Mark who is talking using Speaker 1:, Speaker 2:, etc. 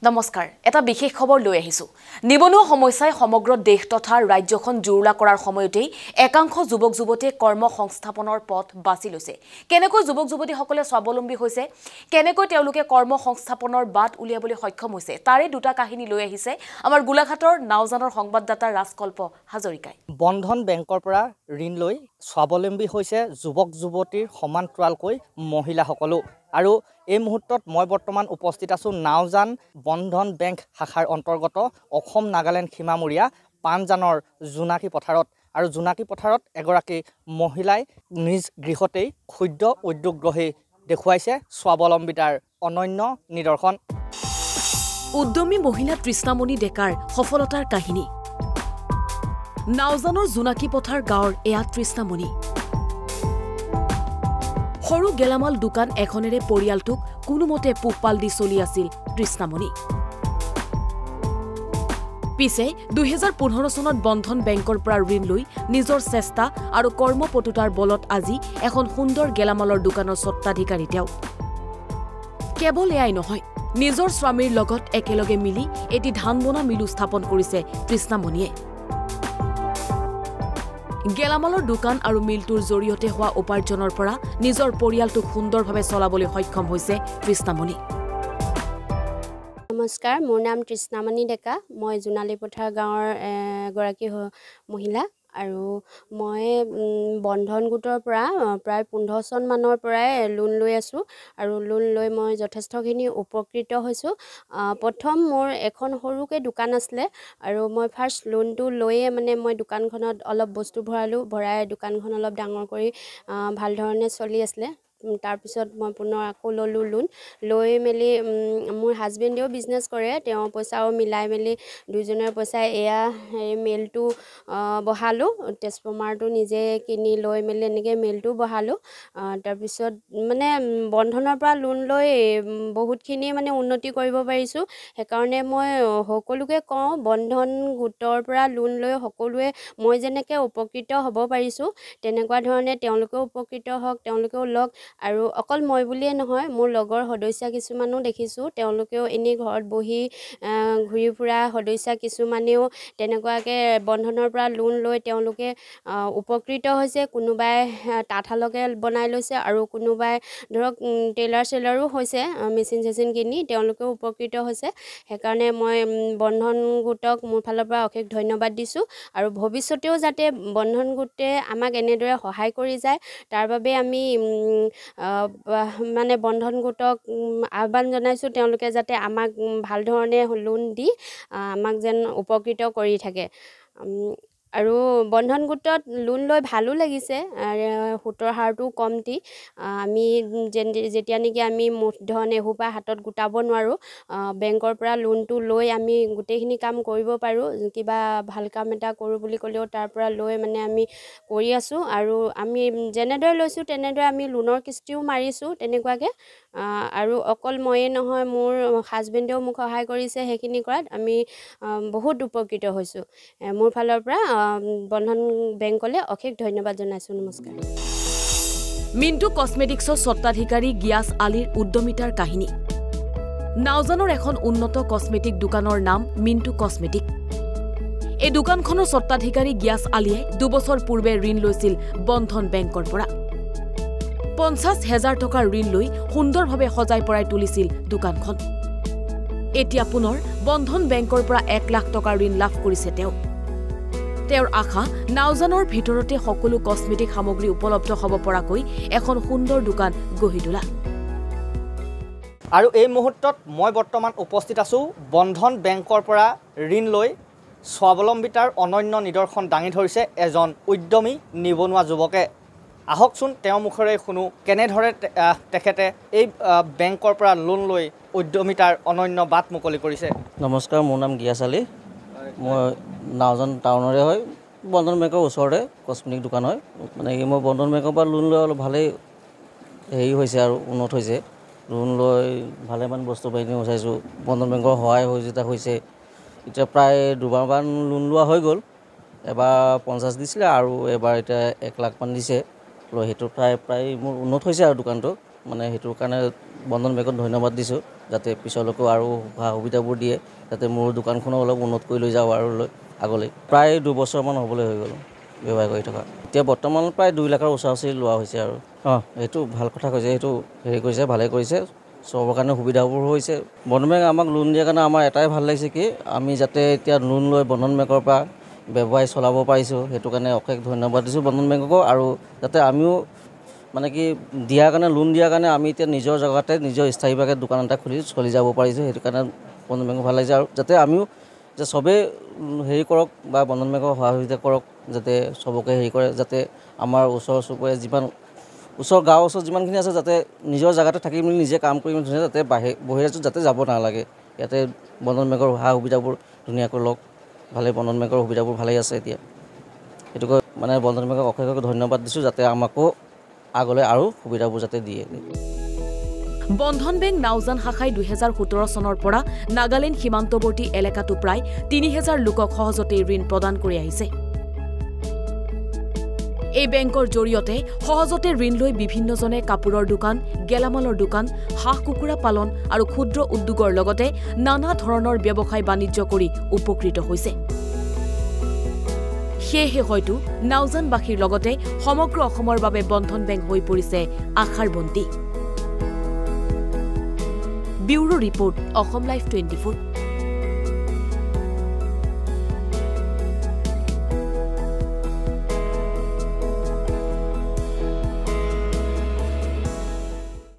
Speaker 1: নমস্কাৰ এটা বিশেষ খবৰ লৈ আহিছো নিবনুৱা সমস্যাই সমগ্ৰ দেশ তথা ৰাজ্যখন জুৰুলা কৰাৰ সময়তেই একাংশ যুৱক যুৱতীয়ে কৰ্ম সংস্থাপনৰ পথ বাছি লৈছে কেনেকৈ যুৱক যুৱতীসকলে স্বাৱলম্বী হৈছে কেনেকৈ তেওঁলোকে কৰ্ম সংস্থাপনৰ বাট উলিয়াবলৈ সক্ষম হৈছে তাৰে দুটা কাহিনী লৈ আহিছে আমাৰ গোলাঘাটৰ নাওজানৰ সংবাদদাতা ৰাজকল্প হাজৰিকাই
Speaker 2: বন্ধন বেংকৰ পৰা ঋণ লৈ স্বাৱলম্বী হৈছে যুৱক যুৱতীৰ সমান্তৰালকৈ মহিলাসকলো আৰু এই মুহূৰ্তত মই বৰ্তমান উপস্থিত আছো নাওজান বন্ধন বেংক শাখাৰ অন্তৰ্গত অসম নাগালেণ্ড সীমামূৰীয়া পানজানৰ জোনাকী পথাৰত আৰু জোনাকী পথাৰত এগৰাকী মহিলাই নিজ গৃহতেই ক্ষুদ্ৰ উদ্যোগ গ্ৰহী দেখুৱাইছে স্বাৱলম্বিতাৰ অনন্য নিদৰ্শন
Speaker 1: উদ্যমী মহিলা তৃষ্ণামণি ডেকাৰ সফলতাৰ কাহিনী নাওজানৰ জোনাকী পথাৰ গাঁৱৰ এয়া তৃষ্ণামণি সৰু গেলামাল দোকান এখনেৰে পৰিয়ালটোক কোনোমতে পোহপাল দি চলি আছিল তৃষ্ণামণি পিছে 2015 চনত বন্ধন বেংকৰ পৰা ঋণ লৈ নিজৰ চেষ্টা আৰু কৰ্মপটুতাৰ বলত আজি এখন সুন্দৰ গেলামালৰ দোকানৰ স্বত্বাধিকাৰী তেওঁ কেৱল এয়াই নহয় নিজৰ স্বামীৰ লগত একেলগে মিলি এটি ধান বনা মিলু স্থাপন কৰিছে তৃষ্ণামণিয়ে গেলামালৰ দোকান আৰু মিলটোৰ জৰিয়তে হোৱা উপাৰ্জনৰ পৰা নিজৰ পৰিয়ালটোক সুন্দৰভাৱে চলাবলৈ সক্ষম হৈছে তৃষ্ণামণি
Speaker 3: নমস্কাৰ মোৰ নাম তৃষ্ণামণি ডেকা মই জোনালী পথাৰ গাঁৱৰ এগৰাকী মহিলা আৰু মই বন্ধন গোটৰ পৰা প্ৰায় 15 চন মানৰ পৰাই লোন লৈ আছোঁ আৰু লোন লৈ মই যথেষ্টখিনি উপকৃত হৈছোঁ প্ৰথম মোৰ এখন সৰুকৈ দোকান আছিলে আৰু মই ফাৰ্ষ্ট লোনটো লৈয়ে মানে মই দোকানখনত অলপ বস্তু ভৰাই দোকানখন অলপ ডাঙৰ কৰি ভাল ধৰণে চলি আছিলে তাৰপিছত মই পুনৰ আকৌ ল'লোঁ লোন লৈ মেলি মোৰ হাজবেণ্ডেও বিজনেছ কৰে তেওঁ পইচাও মিলাই মেলি দুইজনৰ পইচাই এয়া মেলটো বহালোঁ ট্ৰেন্সফৰ্মাৰটো নিজে কিনি লৈ মেলি এনেকৈ মেলটো বহালোঁ তাৰপিছত মানে বন্ধনৰ পৰা লোন লৈ বহুতখিনি মানে উন্নতি কৰিব পাৰিছোঁ সেইকাৰণে মই সকলোকে কওঁ বন্ধন গোটৰ পৰা লোন লৈ সকলোৱে মই যেনেকৈ উপকৃত হ'ব পাৰিছোঁ তেনেকুৱা ধৰণে তেওঁলোকেও উপকৃত হওক তেওঁলোকেও লওক আৰু অকল মই বুলিয়ে নহয় মোৰ লগৰ সদস্য কিছুমানো দেখিছোঁ তেওঁলোকেও এনেই ঘৰত বহি ঘূৰি ফুৰা সদস্য কিছুমানেও তেনেকুৱাকৈ বন্ধনৰ পৰা লোন লৈ তেওঁলোকে উপকৃত হৈছে কোনোবাই তাঁতশালকে বনাই লৈছে আৰু কোনোবাই ধৰক টেইলাৰ চেলাৰো হৈছে মেচিন চেচিন কিনি তেওঁলোকেও উপকৃত হৈছে সেইকাৰণে মই বন্ধন গোটক মোৰ ফালৰ পৰা অশেষ ধন্যবাদ দিছোঁ আৰু ভৱিষ্যতেও যাতে বন্ধন গোটে আমাক এনেদৰে সহায় কৰি যায় তাৰ বাবে আমি মানে বন্ধন গোটক আহ্বান জনাইছোঁ তেওঁলোকে যাতে আমাক ভাল ধৰণে লোন দি আমাক যেন উপকৃত কৰি থাকে আৰু বন্ধন গোটত লোন লৈ ভালো লাগিছে সুতৰ হাৰটো কমটি আমি যেতিয়া নেকি আমি মূলধন এসোপা হাতত গোটাব নোৱাৰোঁ বেংকৰ পৰা লোনটো লৈ আমি গোটেইখিনি কাম কৰিব পাৰোঁ কিবা ভাল কাম এটা কৰোঁ বুলি ক'লেও তাৰ পৰা লৈ মানে আমি কৰি আছোঁ আৰু আমি যেনেদৰে লৈছোঁ তেনেদৰে আমি লোনৰ কিস্তিও মাৰিছোঁ তেনেকুৱাকৈ আৰু অকল ময়ে নহয় মোৰ হাজবেণ্ডেও মোক সহায় কৰিছে সেইখিনি কৰাত আমি বহুত উপকৃত হৈছোঁ মোৰ ফালৰ পৰা বন্ধন বেংকলৈ অশেষ ধন্যবাদ জনাইছোঁ নমস্কাৰ
Speaker 1: মিণ্টু কসমেটিক্সৰ স্বত্বাধিকাৰী গিয়াছ আলীৰ উদ্যমিতাৰ কাহিনী নাওজানৰ এখন উন্নত কসমেটিক দোকানৰ নাম মিণ্টু কসমেটিক এই দোকানখনৰ স্বত্বাধিকাৰী গিয়াছ আলীয়ে 2 বছৰ পূৰ্বে ঋণ লৈছিল বন্ধন বেংকৰ পৰা 50,000 টকাৰ ঋণ লৈ সুন্দৰভাৱে সজাই পৰাই তুলিছিল দোকানখন এতিয়া পুনৰ বন্ধন বেংকৰ পৰা 1 লাখ টকাৰ ঋণ লাভ কৰিছে তেওঁৰ আশা নাওজানৰ ভিতৰতে সকলো কসমেটিক সামগ্ৰী উপলব্ধ হ'ব পৰাকৈ এখন সুন্দৰ দোকান গঢ়ি তোলা
Speaker 2: আৰু এই মুহূৰ্তত মই বৰ্তমান উপস্থিত আছো বন্ধন বেংকৰ পৰা ঋণ লৈ স্বাৱলম্বিতাৰ অনন্য নিদৰ্শন দাঙি ধৰিছে এজন উদ্যমী নিবনুৱা যুৱকে আহকচোন তেওঁৰ মুখৰে শুনো কেনেদৰে তেখেতে এই বেংকৰ পৰা লোন লৈ উদ্যমিতাৰ অনন্য বাট মুকলি কৰিছে
Speaker 4: নমস্কাৰ মোৰ নাম গিয়াছ আলী মই নাওজান টাউনৰে হয় বন্ধন বেংকৰ ওচৰতে কসমেটিক দোকান হয় মানে কি মই বন্ধন বেংকৰ পৰা লোন লৈ অলপ ভালেই হেৰি হৈছে আৰু উন্নত হৈছে লোন লৈ ভালেমান বস্তু বাহিনী উঠাইছোঁ বন্ধন বেংকৰ সহায় সহযোগিতা হৈছে এতিয়া প্ৰায় দুবাৰমান লোন লোৱা হৈ গ'ল এবাৰ 50 দিছিলে আৰু এবাৰ এতিয়া 1 লাখ মান দিছে সেইটো প্ৰায় মোৰ উন্নত হৈছে আৰু দোকানটো মানে সেইটোৰ কাৰণে বন্ধন বেংকত ধন্যবাদ দিছোঁ যাতে পিছলৈকো আৰু সা সুবিধাবোৰ দিয়ে যাতে মোৰ দোকানখনো অলপ উন্নত কৰি লৈ যাওঁ আৰু আগলৈ প্ৰায় 2 বছৰমান হ'বলৈ হৈ গ'ল ব্যৱসায় কৰি থকা এতিয়া বৰ্তমান প্ৰায় 2 লাখৰ ওচৰা-ওচৰি লোৱা হৈছে আৰু এইটো ভাল কথা কৈছে এইটো হেৰি কৰিছে ভালে কৰিছে চবৰ কাৰণে সুবিধাবোৰ হৈছে বন্ধন বেংকে আমাক লোন দিয়াৰ কাৰণে আমাৰ এটাই ভাল লাগিছে কি আমি যাতে এতিয়া লোন লৈ বন্ধন বেংকৰ পৰা ব্যৱসায় চলাব পাৰিছোঁ সেইটো কাৰণে অশেষ ধন্যবাদ দিছোঁ বন্ধন বেংককো আৰু যাতে আমিও মানে কি দিয়াৰ কাৰণে লোন দিয়াৰ কাৰণে আমি এতিয়া নিজৰ জেগাতে নিজৰ স্থায়ীভাৱে দোকান এটা খুলি চলি যাব পাৰিছোঁ সেইটো কাৰণে বন্ধন বেংক ভাল লাগিছে আৰু যাতে আমিও যে চবেই হেৰি কৰক বা বন্ধন বেংকৰ সহযোগিতা কৰক যাতে চবকে হেৰি কৰে যাতে আমাৰ ওচৰ চুবুৰীয়া যিমান ওচৰ গাঁৱৰ ওচৰত যিমানখিনি আছে যাতে নিজৰ জেগাতে থাকি মেলি নিজে কাম কৰি মেলি যাতে বহিৰাজ্যত যাতে যাব নালাগে ইয়াতে বন্ধন বেংকৰ সা সুবিধাবোৰ ধুনীয়াকৈ লওক ভালে বন্ধন বেংকৰ সুবিধাবোৰ ভালেই আছে এতিয়া সেইটোকে মানে বন্ধন বেংকক অশেষ ধন্যবাদ দিছোঁ যাতে আমাকো আগলৈ আৰু সুবিধাবোৰ যাতে দিয়ে
Speaker 1: বন্ধন বেংক নাওজান শাখাই 2017 চনৰ পৰা নাগালেণ্ড সীমান্তৱৰ্তী এলেকাটো প্ৰায় 3000 লোকক সহজতে ঋণ প্ৰদান কৰি আহিছে এই বেংকৰ জৰিয়তে সহজতে ঋণ লৈ বিভিন্নজনে কাপোৰৰ দোকান গেলামালৰ দোকান হাঁহ কুকুৰা পালন আৰু ক্ষুদ্ৰ উদ্যোগৰ লগতে নানা ধৰণৰ ব্যৱসায় বাণিজ্য কৰি উপকৃত হৈছে সেয়েহে হয়তো নাওজানবাসীৰ লগতে সমগ্ৰ অসমৰ বাবে বন্ধন বেংক হৈ পৰিছে আশাৰ বন্তি ব্যুৰো ৰিপৰ্ট অসম লাইভ 24